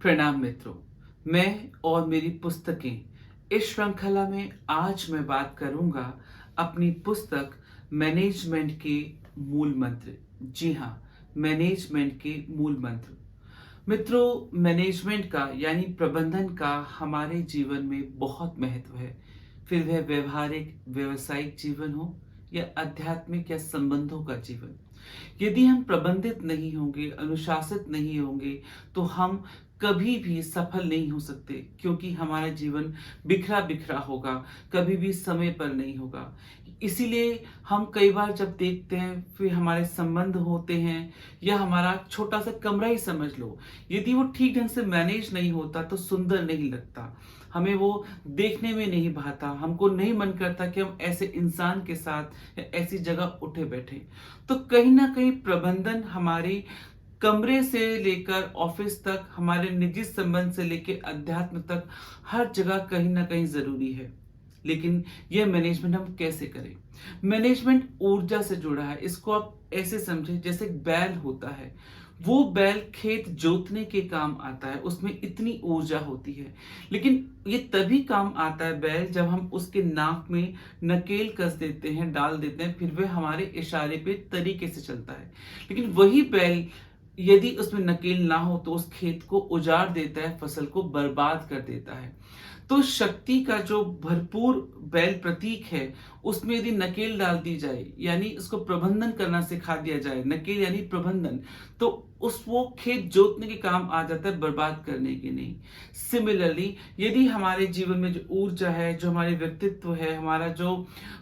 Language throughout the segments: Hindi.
प्रणाम मित्रों। मैं और मेरी पुस्तकें इस श्रृंखला में आज मैं बात करूंगा अपनी पुस्तक मैनेजमेंट के मूल मंत्र। जी हाँ, मैनेजमेंट के मूल मंत्र। मित्रों, मैनेजमेंट का यानी प्रबंधन का हमारे जीवन में बहुत महत्व है। फिर वह व्यवहारिक व्यवसायिक जीवन हो या आध्यात्मिक या संबंधों का जीवन। यदि हम प्रबंधित नहीं होंगे, अनुशासित नहीं होंगे, तो हम कभी भी सफल नहीं हो सकते, क्योंकि हमारा जीवन बिखरा बिखरा होगा, कभी भी समय पर नहीं होगा। इसीलिए हम कई बार जब देखते हैं, फिर हमारे संबंध होते हैं या हमारा छोटा सा कमरा ही समझ लो, यदि वो ठीक ढंग से मैनेज नहीं होता तो सुंदर नहीं लगता, हमें वो देखने में नहीं भाता, हमको नहीं मन करता कि हम ऐसे इंसान के साथ या ऐसी जगह उठे बैठे। तो कहीं ना कहीं प्रबंधन हमारी कमरे से लेकर ऑफिस तक, हमारे निजी संबंध से लेकर अध्यात्म तक, हर जगह कहीं ना कहीं जरूरी है। लेकिन यह मैनेजमेंट हम कैसे करें? मैनेजमेंट ऊर्जा से जुड़ा है। इसको आप ऐसे समझें जैसे एक बैल होता है। वो बैल खेत जोतने के काम आता है, उसमें इतनी ऊर्जा होती है। लेकिन ये तभी काम आता है बैल, जब हम उसके नाक में नकेल कस देते हैं, डाल देते हैं, फिर वह हमारे इशारे पे तरीके से चलता है। लेकिन वही बैल यदि उसमें नकेल ना हो तो उस खेत को उजाड़ देता है, फसल को बर्बाद कर देता है। तो शक्ति का जो भरपूर बैल प्रतीक है, उसमें यदि नकेल डाल दी जाए, यानी इसको प्रबंधन करना सिखा दिया जाए, नकेल यानी प्रबंधन, तो उस वो खेत जोतने के काम आ जाता है, बर्बाद करने के नहीं। सिमिलरली, यदि हमारे जीवन में जो ऊर्जा है, जो हमारे व्यक्तित्व है, हमारा जो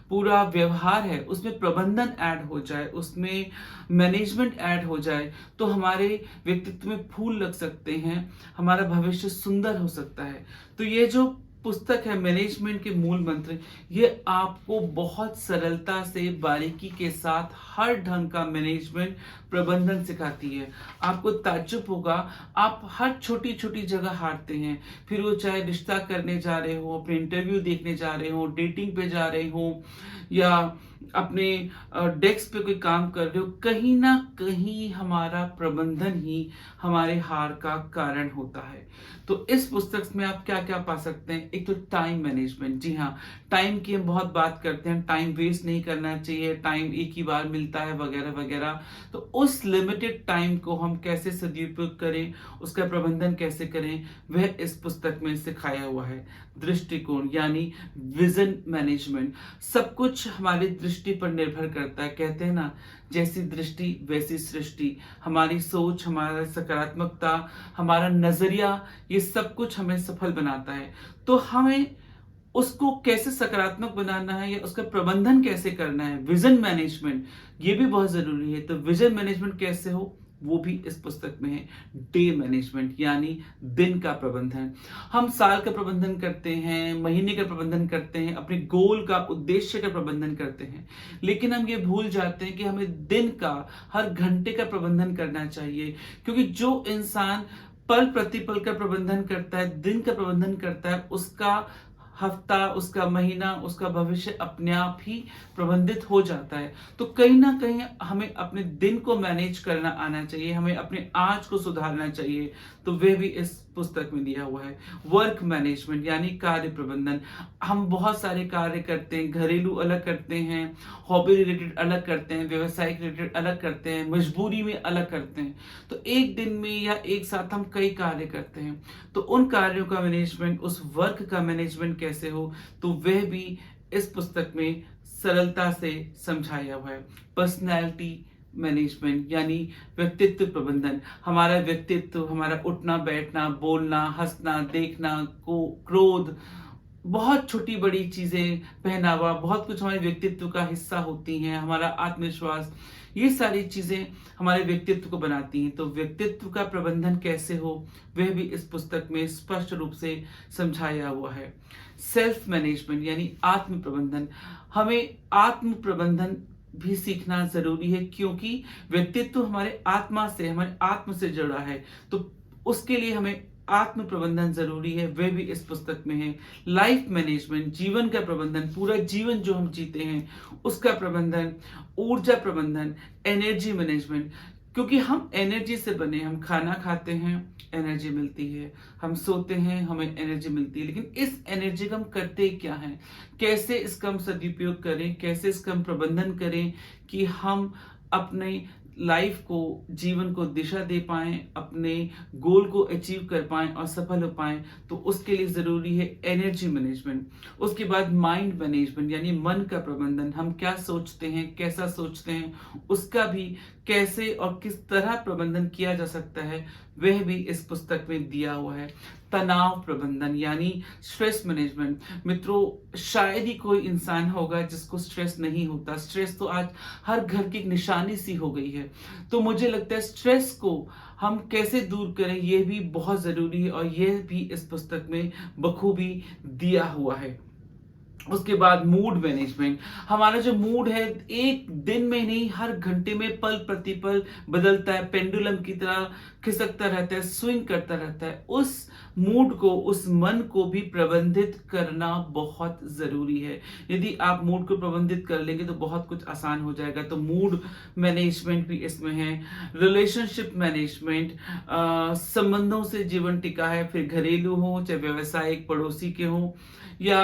पूरा व्यवहार है, उसमें प्रबंधन ऐड हो जाए, उसमें मैनेजमेंट ऐड हो जाए, तो हमारे व्यक्तित्व में फूल लग सकते हैं, हमारा भविष्य सुंदर हो सकता है। तो ये जो पुस्तक है मैनेजमेंट के मूल मंत्र, ये आपको बहुत सरलता से, बारीकी के साथ हर ढंग का मैनेजमेंट प्रबंधन सिखाती है। आपको ताज्जुब होगा, आप हर छोटी छोटी जगह हारते हैं, फिर वो चाहे रिश्ता करने जा रहे हो, अपने इंटरव्यू देखने जा रहे हो, डेटिंग पे जा रहे हो, या अपने डेस्क पे कोई काम कर रहे हो, कहीं ना कहीं हमारा प्रबंधन ही हमारे हार का कारण होता है। तो इस पुस्तक में आप क्या क्या पा सकते हैं? एक तो टाइम मैनेजमेंट। जी हाँ, टाइम की हम बहुत बात करते हैं, टाइम वेस्ट नहीं करना चाहिए, टाइम एक ही बार मिलता है, वगैरह वगैरह। तो उस लिमिटेड टाइम को हम कैसे सदुपयोग करें, उसका प्रबंधन कैसे करें, वह इस पुस्तक में सिखाया हुआ है। दृष्टिकोण यानी विजन मैनेजमेंट। सब कुछ हमारी दृष्टि पर निर्भर करता है। कहते हैं ना, जैसी दृष्टि वैसी सृष्टि। हमारी सोच, हमारा सकारात्मकता, हमारा नजरिया, ये सब कुछ हमें सफल बनाता है। तो हमें उसको कैसे सकारात्मक बनाना है या उसका प्रबंधन कैसे करना है, विजन मैनेजमेंट, ये भी बहुत जरूरी है। तो विजन मैनेजमेंट कैसे हो, वो भी इस पुस्तक में है। डे मैनेजमेंट यानी दिन का प्रबंधन। हम साल का प्रबंधन करते हैं, महीने का प्रबंधन करते हैं, अपने गोल का, उद्देश्य का प्रबंधन करते हैं, लेकिन हम ये भूल जाते हैं कि हमें दिन का, हर घंटे का प्रबंधन करना चाहिए। क्योंकि जो इंसान पल प्रतिपल का प्रबंधन करता है, दिन का प्रबंधन करता है, उसका हफ्ता, उसका महीना, उसका भविष्य अपने आप ही प्रबंधित हो जाता है। तो कहीं ना कहीं हमें अपने दिन को मैनेज करना आना चाहिए, हमें अपने आज को सुधारना चाहिए। तो वह भी इस पुस्तक में दिया हुआ है। वर्क मैनेजमेंट यानी कार्य प्रबंधन। हम बहुत सारे कार्य करते हैं, घरेलू अलग करते हैं, हॉबी रिलेटेड अलग करते हैं, व्यवसायिक रिलेटेड अलग करते हैं, मजबूरी में अलग करते हैं। तो एक दिन में या एक साथ हम कई कार्य करते हैं। तो उन कार्यों का मैनेजमेंट, उस वर्क का मैनेजमेंट कैसे हो, तो वह भी इस पुस्तक में सरलता से समझाया हुआ है। पर्सनैलिटी मैनेजमेंट यानी व्यक्तित्व प्रबंधन। हमारा व्यक्तित्व, हमारा उठना बैठना, बोलना, हंसना, देखना, को क्रोध, बहुत छोटी बड़ी चीजें, पहनावा, बहुत कुछ हमारे व्यक्तित्व का हिस्सा होती हैं। हमारा आत्मविश्वास, ये सारी चीजें हमारे व्यक्तित्व को बनाती हैं। तो व्यक्तित्व का प्रबंधन कैसे हो, वह भी इस पुस्तक में स्पष्ट रूप से समझाया हुआ है। सेल्फ मैनेजमेंट यानी आत्म प्रबंधन। हमें आत्म प्रबंधन भी सीखना जरूरी है, क्योंकि व्यक्तित्व हमारे आत्मा से, हमारे आत्म से जुड़ा है। तो उसके लिए हमें आत्म प्रबंधन जरूरी है, वह भी इस पुस्तक में है। लाइफ मैनेजमेंट, जीवन का प्रबंधन, पूरा जीवन जो हम जीते हैं उसका प्रबंधन, ऊर्जा प्रबंधन, एनर्जी मैनेजमेंट। क्योंकि हम एनर्जी से बने, हम खाना खाते हैं, एनर्जी मिलती है, हम सोते हैं, हमें एनर्जी मिलती है, लेकिन इस एनर्जी का हम करते क्या हैं? कैसे इसका हम सदुपयोग करें, कैसे इसका हम प्रबंधन करें कि हम अपने लाइफ को, जीवन को दिशा दे पाएँ, अपने गोल को अचीव कर पाएँ और सफल हो पाएँ, तो उसके लिए ज़रूरी है एनर्जी मैनेजमेंट। उसके बाद माइंड मैनेजमेंट यानी मन का प्रबंधन, हम क्या सोचते हैं, कैसा सोचते हैं, उसका भी कैसे और किस तरह प्रबंधन किया जा सकता है, वह भी इस पुस्तक में दिया हुआ है। तनाव प्रबंधन यानी स्ट्रेस मैनेजमेंट। मित्रों, शायद ही कोई इंसान होगा जिसको स्ट्रेस नहीं होता। स्ट्रेस तो आज हर घर की एक निशानी सी हो गई है। तो मुझे लगता है स्ट्रेस को हम कैसे दूर करें, ये भी बहुत ज़रूरी है और यह भी इस पुस्तक में बखूबी दिया हुआ है। उसके बाद मूड मैनेजमेंट, हमारा जो मूड है एक दिन में नहीं, हर घंटे में पल प्रतिपल बदलता है, पेंडुलम की तरह खिसकता रहता है, स्विंग करता रहता है। उस मूड को, उस मन को भी प्रबंधित करना बहुत जरूरी है। यदि आप मूड को प्रबंधित कर लेंगे तो बहुत कुछ आसान हो जाएगा। तो मूड मैनेजमेंट भी इसमें है। रिलेशनशिप मैनेजमेंट, संबंधों से जीवन टिका है, फिर घरेलू हो चाहे व्यवसायिक, पड़ोसी के हो या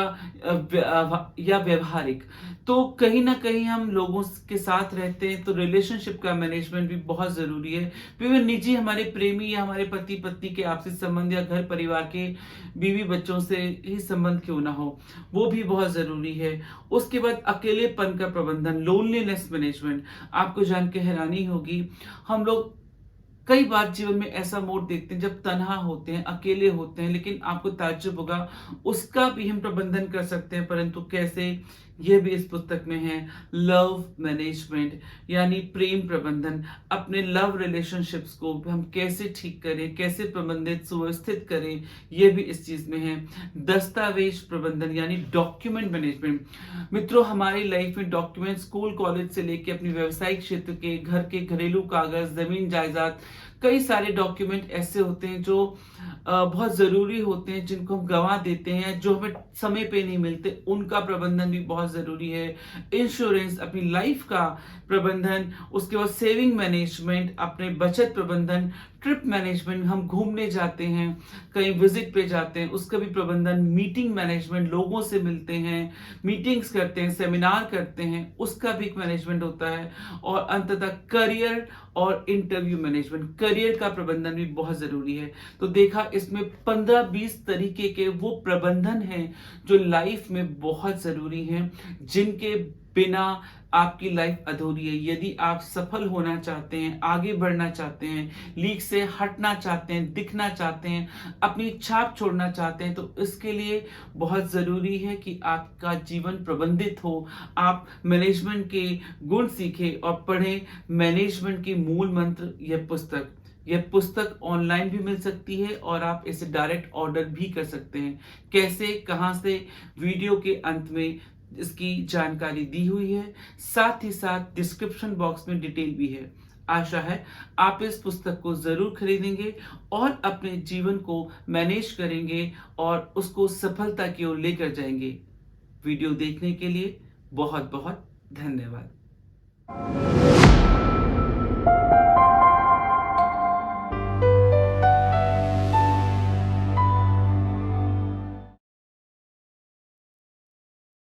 या व्यवहारिक। तो कहीं ना कहीं हम लोगों के साथ रहते हैं, तो रिलेशनशिप का मैनेजमेंट भी बहुत जरूरी है। फिर वे निजी, हमारे प्रेमी या हमारे पति पत्नी के आपसी संबंध या घर परिवार के बीवी बच्चों से ही संबंध क्यों ना हो, वो भी बहुत जरूरी है। उसके बाद अकेलेपन का प्रबंधन, लोनलीनेस मैनेजमेंट। आपको जान के हैरानी होगी, हम लोग कई बार जीवन में ऐसा मोड़ देखते हैं जब तन्हा होते हैं, अकेले होते हैं, लेकिन आपको ताज्जुब होगा, उसका भी हम प्रबंधन कर सकते हैं। परंतु कैसे, यह भी इस पुस्तक में है। लव मैनेजमेंट यानी प्रेम प्रबंधन, अपने लव रिलेशनशिप्स को हम कैसे ठीक करें, कैसे प्रबंधित सुव्यवस्थित करें, यह भी इस चीज में है। दस्तावेज प्रबंधन यानी डॉक्यूमेंट मैनेजमेंट। मित्रों, हमारी लाइफ में डॉक्यूमेंट स्कूल कॉलेज से लेके अपनी व्यावसायिक क्षेत्र के, घर के घरेलू कागज, जमीन जायदाद, कई सारे डॉक्यूमेंट ऐसे होते हैं जो बहुत जरूरी होते हैं, जिनको हम गंवा देते हैं, जो हमें समय पे नहीं मिलते, उनका प्रबंधन भी बहुत जरूरी है। इंश्योरेंस, अपनी लाइफ का प्रबंधन, उसके बाद सेविंग मैनेजमेंट, अपने बचत प्रबंधन, ट्रिप मैनेजमेंट, हम घूमने जाते हैं, कहीं विजिट पे जाते हैं, उसका भी प्रबंधन, मीटिंग मैनेजमेंट, लोगों से मिलते हैं, मीटिंग्स करते हैं, सेमिनार करते हैं, उसका भी एक मैनेजमेंट होता है। और अंततः करियर और इंटरव्यू मैनेजमेंट, करियर का प्रबंधन भी बहुत जरूरी है। तो देखा, इसमें 15-20 तरीके के वो प्रबंधन हैं जो लाइफ में बहुत जरूरी हैं, जिनके बिना आपकी लाइफ अधूरी है। यदि आप सफल होना चाहते हैं, आगे बढ़ना चाहते हैं, लीक से हटना चाहते हैं, दिखना चाहते हैं, अपनी छाप छोड़ना चाहते हैं, तो इसके लिए बहुत जरूरी है कि आपका जीवन प्रबंधित हो। आप मैनेजमेंट के गुण सीखें और पढ़ें मैनेजमेंट की मूल मंत्र, यह पुस्तक ऑनलाइन भी मिल सकती है और आप इसे डायरेक्ट ऑर्डर भी कर सकते हैं। कैसे, कहां से, वीडियो के अंत में इसकी जानकारी दी हुई है, साथ ही साथ डिस्क्रिप्शन बॉक्स में डिटेल भी है। आशा है आप इस पुस्तक को जरूर खरीदेंगे और अपने जीवन को मैनेज करेंगे और उसको सफलता की ओर लेकर जाएंगे। वीडियो देखने के लिए बहुत बहुत धन्यवाद।